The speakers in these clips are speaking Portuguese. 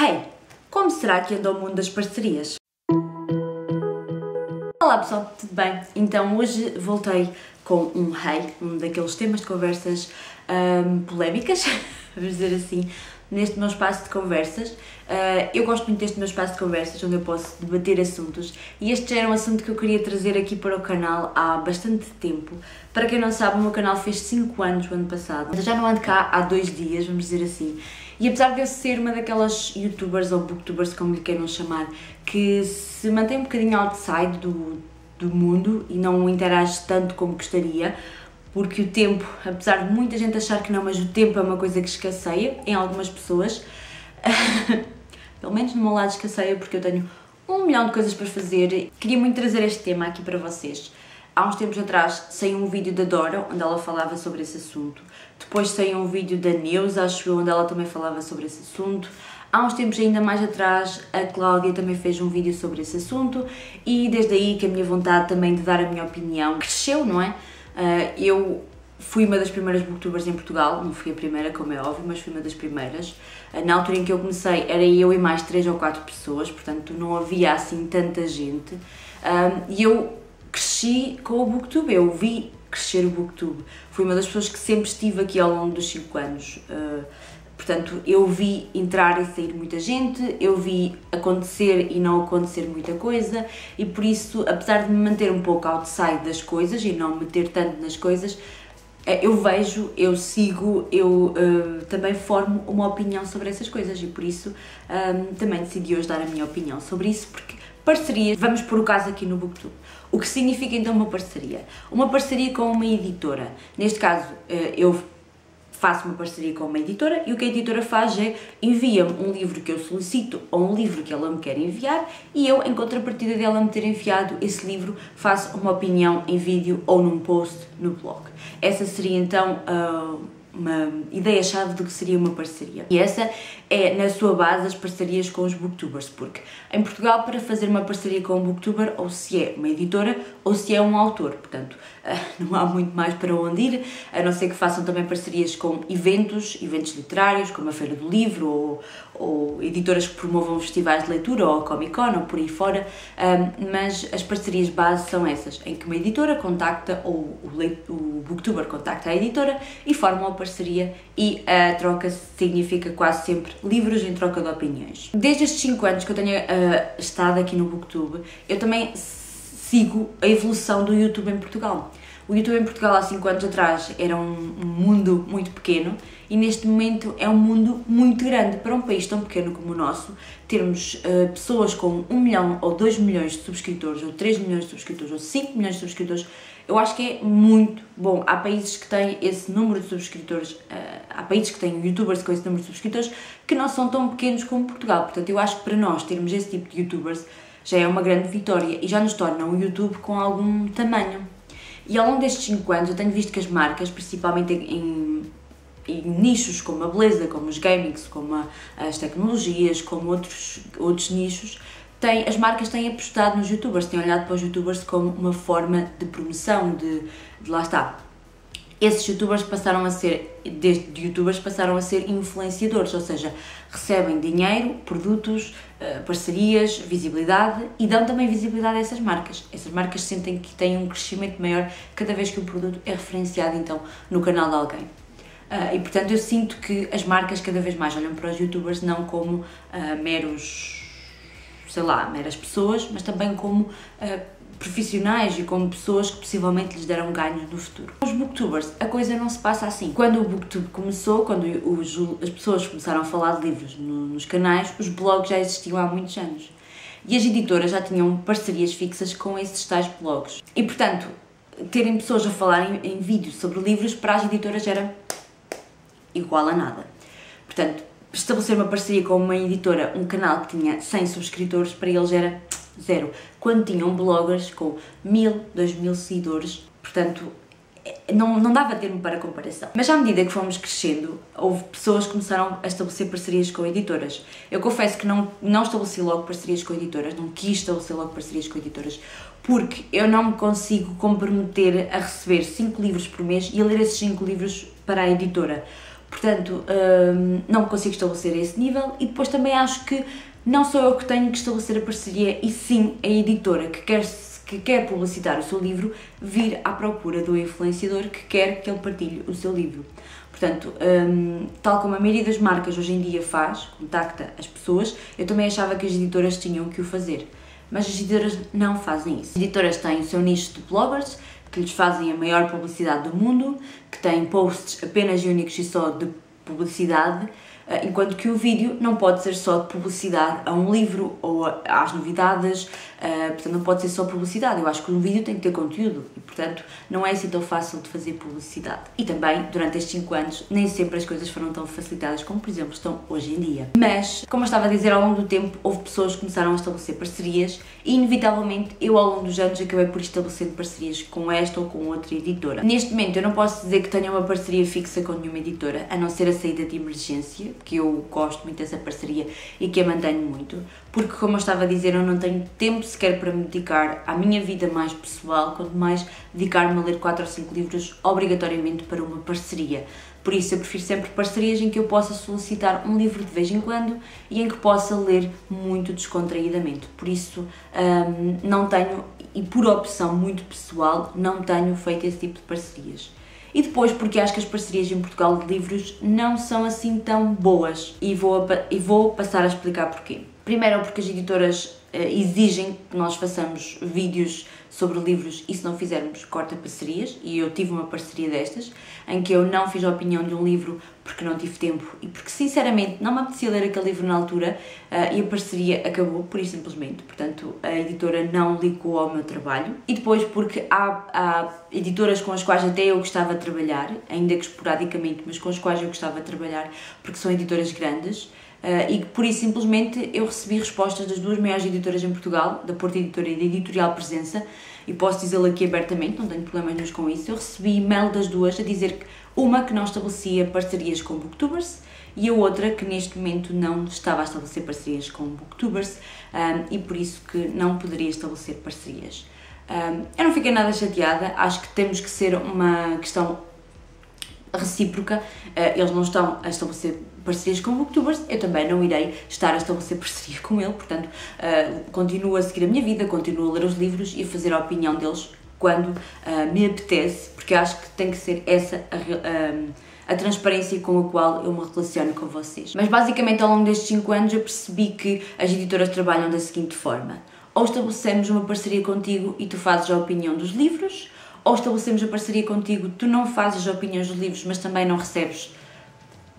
Hey, como será que anda o mundo das parcerias? Olá pessoal, tudo bem? Então hoje voltei com um daqueles temas de conversas polémicas, vamos dizer assim, neste meu espaço de conversas. Eu gosto muito deste meu espaço de conversas, onde eu posso debater assuntos, e este já era um assunto que eu queria trazer aqui para o canal há bastante tempo. Para quem não sabe, o meu canal fez 5 anos o ano passado, eu já não ando cá há 2 dias, vamos dizer assim. E apesar de eu ser uma daquelas youtubers ou booktubers, como lhe queiram chamar, que se mantém um bocadinho outside do mundo e não interage tanto como gostaria, porque o tempo, apesar de muita gente achar que não, mas o tempo é uma coisa que escasseia em algumas pessoas, pelo menos no meu lado escasseia, porque eu tenho 1 milhão de coisas para fazer. Queria muito trazer este tema aqui para vocês. Há uns tempos atrás saiu um vídeo da Dora, onde ela falava sobre esse assunto. Depois saiu um vídeo da Neus, acho eu, onde ela também falava sobre esse assunto. Há uns tempos ainda mais atrás, a Cláudia também fez um vídeo sobre esse assunto. E desde aí que a minha vontade também de dar a minha opinião cresceu, não é? Eu fui uma das primeiras booktubers em Portugal, não fui a primeira, como é óbvio, mas fui uma das primeiras. Na altura em que eu comecei era eu e mais 3 ou 4 pessoas, portanto não havia assim tanta gente. E eu cresci com o Booktube, eu vi crescer o Booktube. Fui uma das pessoas que sempre estive aqui ao longo dos 5 anos. Portanto, eu vi entrar e sair muita gente, eu vi acontecer e não acontecer muita coisa, e por isso, apesar de me manter um pouco outside das coisas e não me meter tanto nas coisas, eu vejo, eu sigo, eu também formo uma opinião sobre essas coisas, e por isso também decidi hoje dar a minha opinião sobre isso, porque parcerias, vamos pôr o caso aqui no Booktube. O que significa então uma parceria? Uma parceria com uma editora. Neste caso, eu faço uma parceria com uma editora e o que a editora faz é envia-me um livro que eu solicito ou um livro que ela me quer enviar, e eu, em contrapartida dela me ter enviado esse livro, faço uma opinião em vídeo ou num post no blog. Essa seria então uma ideia-chave do que seria uma parceria. E essa é, na sua base, as parcerias com os booktubers, porque em Portugal, para fazer uma parceria com um booktuber, ou se é uma editora ou se é um autor, portanto não há muito mais para onde ir, a não ser que façam também parcerias com eventos literários, como a Feira do Livro, ou editoras que promovam festivais de leitura, ou a Comic Con, ou por aí fora, mas as parcerias base são essas, em que uma editora contacta, ou o booktuber contacta a editora e formam uma parceria, e a troca significa quase sempre livros em troca de opiniões. Desde estes 5 anos que eu tenho estado aqui no Booktube, eu também sigo a evolução do YouTube em Portugal. O YouTube em Portugal há 5 anos atrás era um mundo muito pequeno, e neste momento é um mundo muito grande. Para um país tão pequeno como o nosso, termos pessoas com 1 milhão ou 2 milhões de subscritores, ou 3 milhões de subscritores, ou 5 milhões de subscritores, eu acho que é muito bom. Há países que têm esse número de subscritores, há países que têm youtubers com esse número de subscritores que não são tão pequenos como Portugal. Portanto, eu acho que para nós termos esse tipo de youtubers já é uma grande vitória e já nos torna um YouTube com algum tamanho. E ao longo destes 5 anos eu tenho visto que as marcas, principalmente em nichos como a beleza, como os gamings, como as tecnologias, como outros nichos, as marcas têm apostado nos youtubers, têm olhado para os youtubers como uma forma de promoção, de lá está. Esses youtubers passaram a ser influenciadores, ou seja, recebem dinheiro, produtos, parcerias, visibilidade, e dão também visibilidade a essas marcas. Essas marcas sentem que têm um crescimento maior cada vez que um produto é referenciado então no canal de alguém. E portanto eu sinto que as marcas cada vez mais olham para os youtubers não como meras pessoas, mas também como profissionais e como pessoas que possivelmente lhes deram ganhos no futuro. Os booktubers, a coisa não se passa assim. Quando o Booktube começou, quando as pessoas começaram a falar de livros nos canais, os blogs já existiam há muitos anos. E as editoras já tinham parcerias fixas com esses tais blogs. E portanto, terem pessoas a falar em vídeos sobre livros, para as editoras era igual a nada. Portanto, estabelecer uma parceria com uma editora, um canal que tinha 100 subscritores, para eles era zero. Quando tinham bloggers com 1000, 2000 seguidores, portanto, não dava termo para comparação. Mas à medida que fomos crescendo, houve pessoas que começaram a estabelecer parcerias com editoras. Eu confesso que não estabeleci logo parcerias com editoras, não quis estabelecer logo parcerias com editoras, porque eu não me consigo comprometer a receber 5 livros por mês e a ler esses 5 livros para a editora. Portanto, não consigo estabelecer esse nível e depois também acho que não sou eu que tenho que estabelecer a parceria e sim a editora que quer publicitar o seu livro vir à procura do influenciador que quer que ele partilhe o seu livro. Portanto, tal como a maioria das marcas hoje em dia faz, contacta as pessoas, eu também achava que as editoras tinham que o fazer. Mas as editoras não fazem isso. As editoras têm o seu nicho de bloggers, que lhes fazem a maior publicidade do mundo, que têm posts apenas e únicos e só de publicidade, enquanto que o vídeo não pode ser só de publicidade a um livro ou às novidades, portanto não pode ser só publicidade. Eu acho que um vídeo tem que ter conteúdo e, portanto, não é assim tão fácil de fazer publicidade. E também, durante estes 5 anos, nem sempre as coisas foram tão facilitadas como, por exemplo, estão hoje em dia. Mas, como eu estava a dizer, ao longo do tempo, houve pessoas que começaram a estabelecer parcerias e, inevitavelmente, eu ao longo dos anos acabei por estabelecer parcerias com esta ou com outra editora. Neste momento, eu não posso dizer que tenha uma parceria fixa com nenhuma editora, a não ser a saída de emergência, que eu gosto muito dessa parceria e que a mantenho muito, porque, como eu estava a dizer, eu não tenho tempo sequer para me dedicar à minha vida mais pessoal, quanto mais dedicar-me a ler 4 ou 5 livros obrigatoriamente para uma parceria. Por isso, eu prefiro sempre parcerias em que eu possa solicitar um livro de vez em quando e em que possa ler muito descontraídamente. Por isso, não tenho, e por opção muito pessoal, não tenho feito esse tipo de parcerias. E depois porque acho que as parcerias em Portugal de livros não são assim tão boas e vou passar a explicar porquê. Primeiro porque as editoras exigem que nós façamos vídeos sobre livros e se não fizermos corta parcerias, e eu tive uma parceria destas em que eu não fiz a opinião de um livro porque não tive tempo e porque sinceramente não me apetecia ler aquele livro na altura, e a parceria acabou por isso simplesmente. Portanto, a editora não ligou ao meu trabalho. E depois porque há editoras com as quais até eu gostava de trabalhar, ainda que esporadicamente, mas com as quais eu gostava de trabalhar porque são editoras grandes, e por isso simplesmente eu recebi respostas das 2 maiores editoras em Portugal, da Porta Editora e da Editorial Presença, e posso dizê-lo aqui abertamente, não tenho problemas nenhum com isso. Eu recebi e-mail das duas a dizer que uma que não estabelecia parcerias com booktubers e a outra que neste momento não estava a estabelecer parcerias com booktubers, e por isso que não poderia estabelecer parcerias. Eu não fiquei nada chateada, acho que temos que ser uma questão recíproca. Eles não estão a estabelecer parcerias com booktubers, eu também não irei estar a estabelecer parceria com ele, portanto, continuo a seguir a minha vida, continuo a ler os livros e a fazer a opinião deles quando me apetece, porque acho que tem que ser essa a transparência com a qual eu me relaciono com vocês. Mas basicamente ao longo destes 5 anos eu percebi que as editoras trabalham da seguinte forma: ou estabelecemos uma parceria contigo e tu fazes a opinião dos livros, ou estabelecemos a parceria contigo, tu não fazes a opinião dos livros, mas também não recebes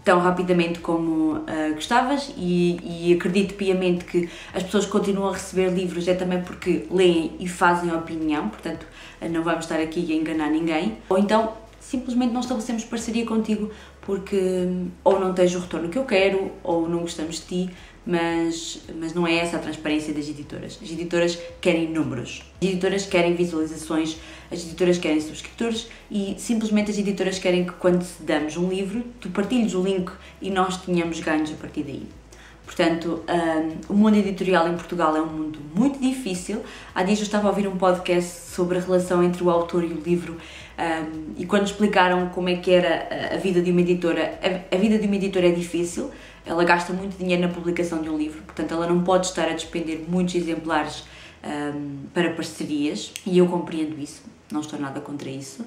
tão rapidamente como gostavas, e acredito piamente que as pessoas continuam a receber livros é também porque leem e fazem a opinião, portanto não vamos estar aqui a enganar ninguém. Ou então simplesmente não estabelecemos parceria contigo porque ou não tens o retorno que eu quero ou não gostamos de ti, mas não é essa a transparência das editoras. As editoras querem números, as editoras querem visualizações, as editoras querem subscritores e simplesmente as editoras querem que quando te damos um livro, tu partilhes o link e nós tenhamos ganhos a partir daí. Portanto, o mundo editorial em Portugal é um mundo muito difícil. Há dias eu estava a ouvir um podcast sobre a relação entre o autor e o livro, e quando explicaram como é que era a vida de uma editora, a vida de uma editora é difícil. Ela gasta muito dinheiro na publicação de um livro, portanto ela não pode estar a despender muitos exemplares para parcerias, e eu compreendo isso, não estou nada contra isso.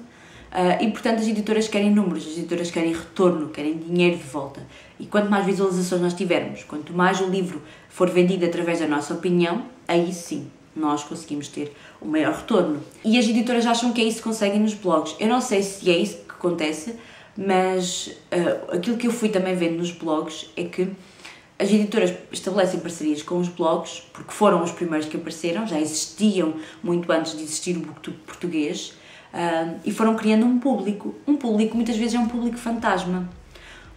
E portanto as editoras querem números, as editoras querem retorno, querem dinheiro de volta. E quanto mais visualizações nós tivermos, quanto mais o livro for vendido através da nossa opinião, aí sim nós conseguimos ter o maior retorno. E as editoras acham que é isso que conseguem nos blogs. Eu não sei se é isso que acontece, mas aquilo que eu fui também vendo nos blogs é que as editoras estabelecem parcerias com os blogs, porque foram os primeiros que apareceram, já existiam muito antes de existir o BookTube português, e foram criando um público muitas vezes é um público fantasma,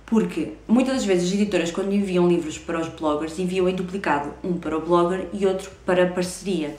porque muitas das vezes as editoras, quando enviam livros para os bloggers, enviam em duplicado, um para o blogger e outro para a parceria.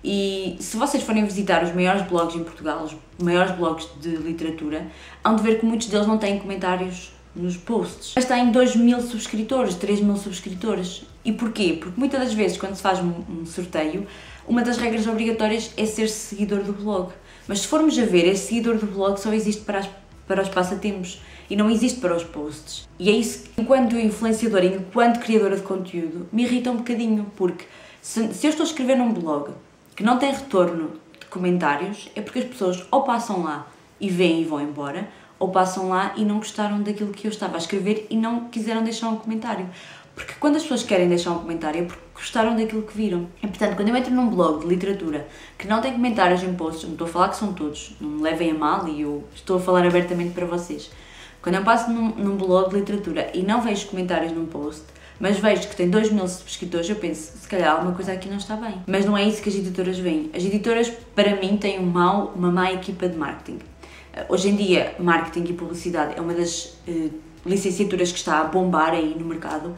E se vocês forem visitar os maiores blogs em Portugal, os maiores blogs de literatura, hão de ver que muitos deles não têm comentários nos posts. Mas têm 2.000 subscritores, 3.000 subscritores. E porquê? Porque muitas das vezes, quando se faz um sorteio, uma das regras obrigatórias é ser seguidor do blog. Mas se formos a ver, esse seguidor do blog só existe para os passatempos. e não existe para os posts. E é isso que, enquanto influenciadora, enquanto criadora de conteúdo, me irrita um bocadinho, porque se eu estou a escrever num blog que não tem retorno de comentários, é porque as pessoas ou passam lá e veem e vão embora, ou passam lá e não gostaram daquilo que eu estava a escrever e não quiseram deixar um comentário. Porque quando as pessoas querem deixar um comentário é porque gostaram daquilo que viram. E portanto, quando eu entro num blog de literatura que não tem comentários em posts, não estou a falar que são todos, não me levem a mal e eu estou a falar abertamente para vocês. Quando eu passo num blog de literatura e não vejo comentários num post, mas vejo que tem 2.000 subscritores, eu penso, se calhar alguma coisa aqui não está bem. Mas não é isso que as editoras veem. As editoras, para mim, têm uma má equipa de marketing. Hoje em dia, marketing e publicidade é uma das licenciaturas que está a bombar aí no mercado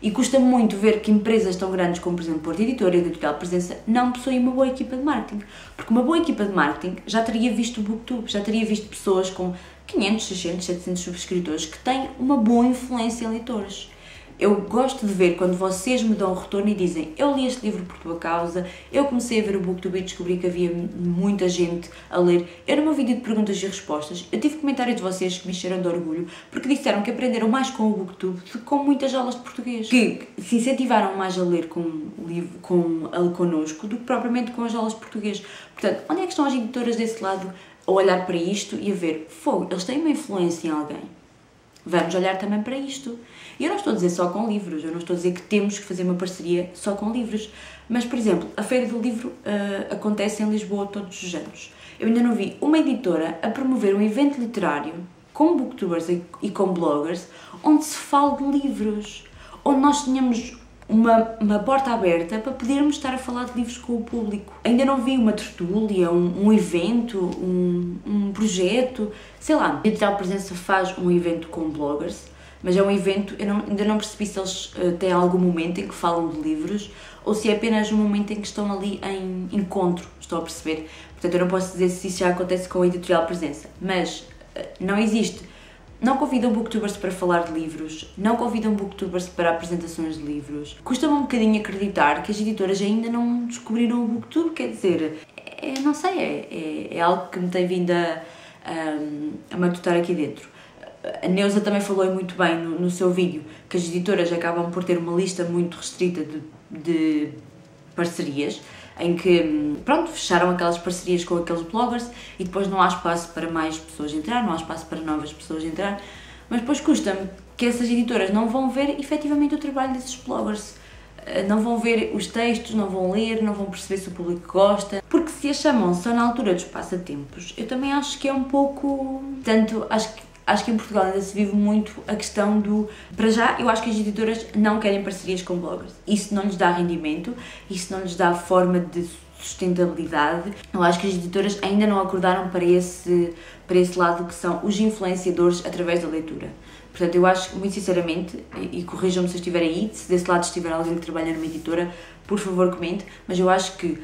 e custa muito ver que empresas tão grandes como, por exemplo, Porta Editora e Editorial Presença não possuem uma boa equipa de marketing. Porque uma boa equipa de marketing já teria visto o Booktube, já teria visto pessoas com 500, 600, 700 subscritores que têm uma boa influência em leitores. Eu gosto de ver quando vocês me dão um retorno e dizem eu li este livro por tua causa, eu comecei a ver o Booktube e descobri que havia muita gente a ler. Eu no meu vídeo de perguntas e respostas, eu tive comentários de vocês que me encheram de orgulho porque disseram que aprenderam mais com o Booktube do que com muitas aulas de português. Que se incentivaram mais a ler connosco do que propriamente com as aulas de português. Portanto, onde é que estão as editoras desse lado a olhar para isto e a ver, fogo, eles têm uma influência em alguém. Vamos olhar também para isto. E eu não estou a dizer só com livros, eu não estou a dizer que temos que fazer uma parceria só com livros, mas, por exemplo, a Feira do Livro acontece em Lisboa todos os anos. Eu ainda não vi uma editora a promover um evento literário com booktubers e com bloggers onde se fale de livros, onde nós tenhamos uma porta aberta para podermos estar a falar de livros com o público. Ainda não vi uma tertúlia, um evento, um projeto, sei lá. A Editorial Presença faz um evento com bloggers, mas é um evento, ainda não percebi se eles têm algum momento em que falam de livros ou se é apenas um momento em que estão ali em encontro, estou a perceber. Portanto, eu não posso dizer se isso já acontece com a Editorial Presença, mas não existe. Não convidam booktubers para falar de livros, não convidam booktubers para apresentações de livros. Custa-me um bocadinho acreditar que as editoras ainda não descobriram o booktube, quer dizer, não sei, é algo que me tem vindo a matutar aqui dentro. A Neuza também falou muito bem no seu vídeo que as editoras acabam por ter uma lista muito restrita de parcerias, em que, pronto, fecharam aquelas parcerias com aqueles bloggers e depois não há espaço para mais pessoas entrar, não há espaço para novas pessoas entrar, mas depois custa-me que essas editoras não vão ver efetivamente o trabalho desses bloggers, não vão ver os textos, não vão ler, não vão perceber se o público gosta, porque se a chamam só na altura dos passatempos, eu também acho que é um pouco, portanto, acho que em Portugal ainda se vive muito a questão do... Para já, eu acho que as editoras não querem parcerias com bloggers. Isso não lhes dá rendimento, isso não lhes dá forma de sustentabilidade. Eu acho que as editoras ainda não acordaram para esse lado que são os influenciadores através da leitura. Portanto, eu acho, muito sinceramente, e corrijam-me se eu estiver aí, se desse lado estiver alguém que trabalha numa editora, por favor comente, mas eu acho que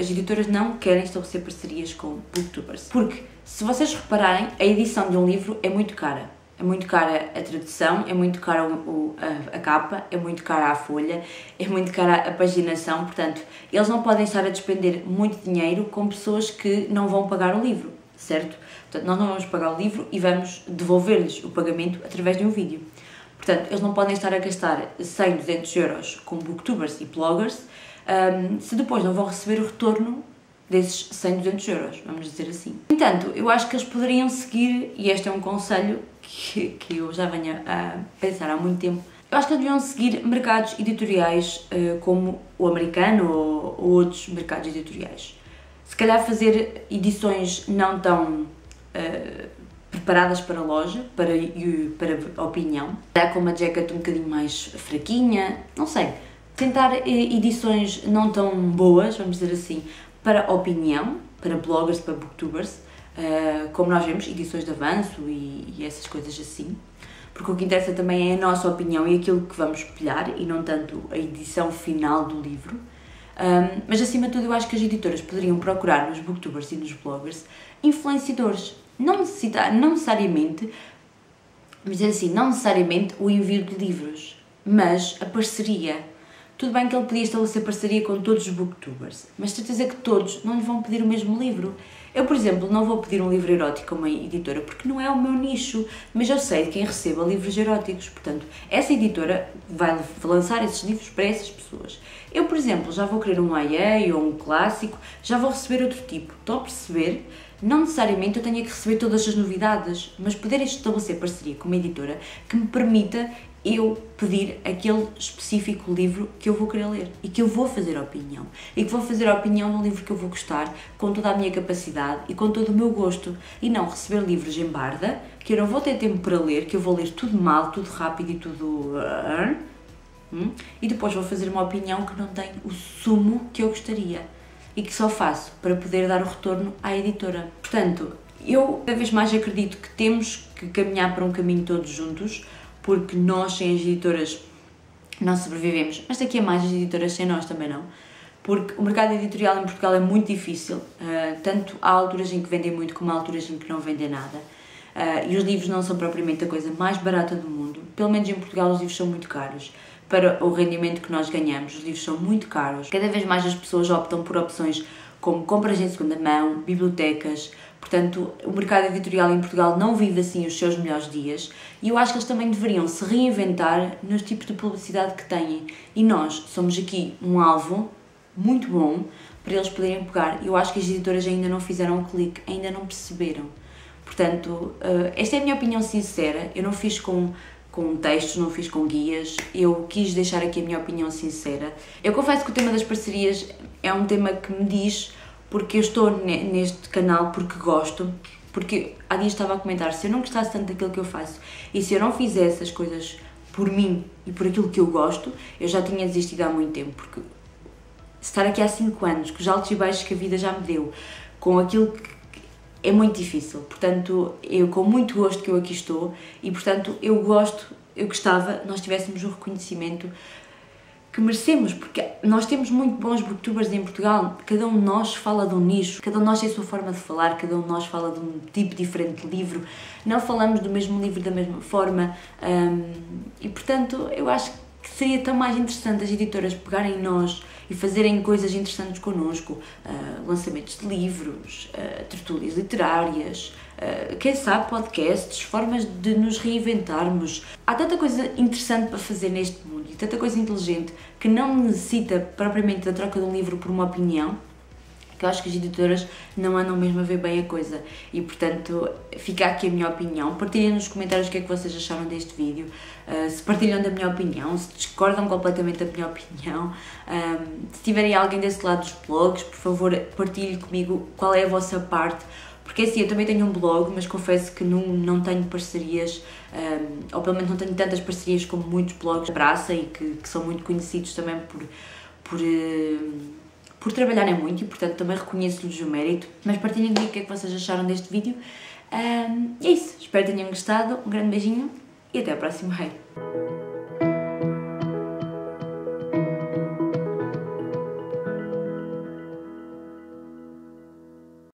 as editoras não querem estabelecer parcerias com booktubers. Porque, se vocês repararem, a edição de um livro é muito cara. É muito cara a tradução, é muito cara a capa, é muito cara a folha, é muito cara a paginação, portanto, eles não podem estar a despender muito dinheiro com pessoas que não vão pagar o livro, certo? Portanto, nós não vamos pagar o livro e vamos devolver-lhes o pagamento através de um vídeo. Portanto, eles não podem estar a gastar 100, 200 euros com booktubers e bloggers se depois não vão receber o retorno desses 100, 200 euros, vamos dizer assim. No entanto, eu acho que eles poderiam seguir, e este é um conselho que eu já venho a pensar há muito tempo, eu acho que eles deviam seguir mercados editoriais como o americano ou outros mercados editoriais. Se calhar fazer edições não tão preparadas para a loja, para a opinião, com uma jacket um bocadinho mais fraquinha, não sei. Tentar edições não tão boas, vamos dizer assim, para a opinião, para bloggers, para booktubers, como nós vemos, edições de avanço e essas coisas assim. Porque o que interessa também é a nossa opinião e aquilo que vamos pilhar e não tanto a edição final do livro. Mas acima de tudo eu acho que as editoras poderiam procurar nos booktubers e nos bloggers influenciadores. Não necessariamente, vamos dizer assim, não necessariamente o envio de livros, mas a parceria. Tudo bem que ele podia estabelecer parceria com todos os booktubers, mas certeza que todos não lhe vão pedir o mesmo livro. Eu, por exemplo, não vou pedir um livro erótico a uma editora porque não é o meu nicho, mas eu sei de quem receba livros eróticos, portanto, essa editora vai lançar esses livros para essas pessoas. Eu, por exemplo, já vou querer um YA ou um clássico, já vou receber outro tipo. Estão a perceber? Não necessariamente eu tenha que receber todas as novidades, mas poder estabelecer parceria com uma editora que me permita eu pedir aquele específico livro que eu vou querer ler e que eu vou fazer opinião. E que vou fazer opinião de um livro que eu vou gostar com toda a minha capacidade e com todo o meu gosto. E não receber livros em barda, que eu não vou ter tempo para ler, que eu vou ler tudo mal, tudo rápido e tudo... E depois vou fazer uma opinião que não tem o sumo que eu gostaria. E que só faço para poder dar o retorno à editora. Portanto, eu cada vez mais acredito que temos que caminhar para um caminho todos juntos, porque nós sem as editoras não sobrevivemos, mas daqui a mais as editoras sem nós também não, porque o mercado editorial em Portugal é muito difícil, tanto há alturas em que vendem muito como há alturas em que não vendem nada, e os livros não são propriamente a coisa mais barata do mundo, pelo menos em Portugal os livros são muito caros. Para o rendimento que nós ganhamos, os livros são muito caros. Cada vez mais as pessoas optam por opções como compras em segunda mão, bibliotecas. Portanto, o mercado editorial em Portugal não vive assim os seus melhores dias e eu acho que eles também deveriam se reinventar nos tipos de publicidade que têm. E nós somos aqui um alvo muito bom para eles poderem pegar. Eu acho que as editoras ainda não fizeram o clique, ainda não perceberam. Portanto, esta é a minha opinião sincera. Eu não fiz com textos, não fiz com guias, eu quis deixar aqui a minha opinião sincera. Eu confesso que o tema das parcerias é um tema que me diz, porque eu estou neste canal porque gosto, porque há dias estava a comentar, se eu não gostasse tanto daquilo que eu faço e se eu não fizesse as coisas por mim e por aquilo que eu gosto, eu já tinha desistido há muito tempo, porque estar aqui há 5 anos, com os altos e baixos que a vida já me deu, com aquilo que é muito difícil, portanto, eu com muito gosto que eu aqui estou e, portanto, eu gostava nós tivéssemos o reconhecimento que merecemos, porque nós temos muito bons booktubers em Portugal, cada um de nós fala de um nicho, cada um de nós tem a sua forma de falar, cada um de nós fala de um tipo diferente de livro, não falamos do mesmo livro da mesma forma e, portanto, eu acho que seria tão mais interessante as editoras pegarem em nós e fazerem coisas interessantes connosco, lançamentos de livros, tertúlias literárias, quem sabe podcasts, formas de nos reinventarmos. Há tanta coisa interessante para fazer neste mundo e tanta coisa inteligente que não necessita propriamente da troca de um livro por uma opinião, que eu acho que as editoras não andam mesmo a ver bem a coisa e, portanto, fica aqui a minha opinião. Partilhem nos comentários o que é que vocês acharam deste vídeo, se partilham da minha opinião, se discordam completamente da minha opinião, se tiverem alguém desse lado dos blogs, por favor, partilhem comigo qual é a vossa parte, porque assim, eu também tenho um blog, mas confesso que não tenho parcerias, ou pelo menos não tenho tantas parcerias como muitos blogs da praça e que são muito conhecidos também por trabalharem muito e, portanto, também reconheço-lhes o mérito. Mas partilhem comigo o que é que vocês acharam deste vídeo. E é isso. Espero que tenham gostado. Um grande beijinho e até ao próximo rei.